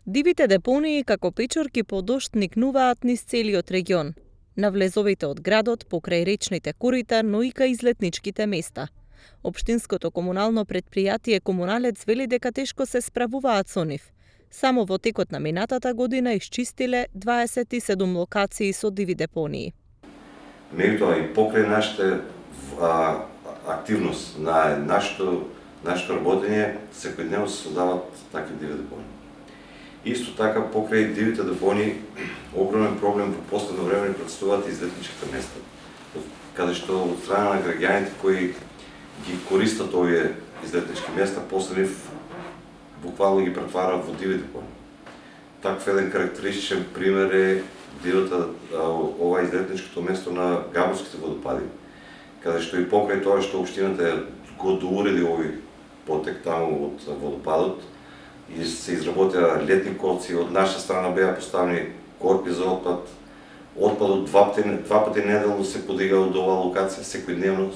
Дивите депонии како печорки по дожд никнуваат низ целиот регион. На влезовите од градот, покрај речните корита, но и кај излетничките места. Општинското комунално претпријатие Комуналец вели дека тешко се справуваат со нив. Само во текот на минатата година исчистиле 27 локации со диви депонии. Меѓутоа и покрај нашата активност на нашето работење, секојдневно се создават такви диви депонии. Исто така, покрај дивите депонии, огромен проблем во последно време претставуваат излетничките места, каде што од страна на граѓаните кои ги користат овие излетнички места, после нив буквално ги претвара во диви депонии. Таков еден карактеристичен пример е ова излетничкото место на Габровските водопади, каде што и покрај тоа што општината го доуреди овој потек таму од водопадот и се изработија летни колци, од наша страна беа поставени корпи за отпад. Отпадот два пати неделно се подига од оваа локација, секојдневно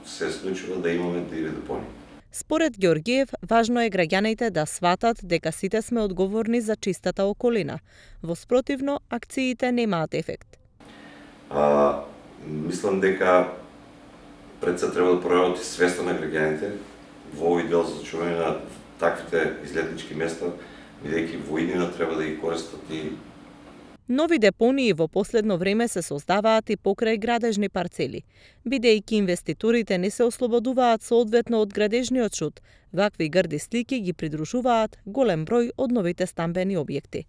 се случува да имаме диви депонии. Според Ѓорѓиев, важно е граѓаните да сватат дека сите сме одговорни за чистата околина. Во спротивно, акциите немаат ефект. Мислам дека пред се треба да проработи свеста на граѓаните во овој дел за зачување на таквите излетнички места, бидејќи во иднина треба да ги користат и Нови депонии во последно време се создаваат и покрај градежни парцели. Бидејќи инвеститорите не се ослободуваат соодветно од градежниот шут, вакви грди слики ги придружуваат голем број од новите стамбени објекти.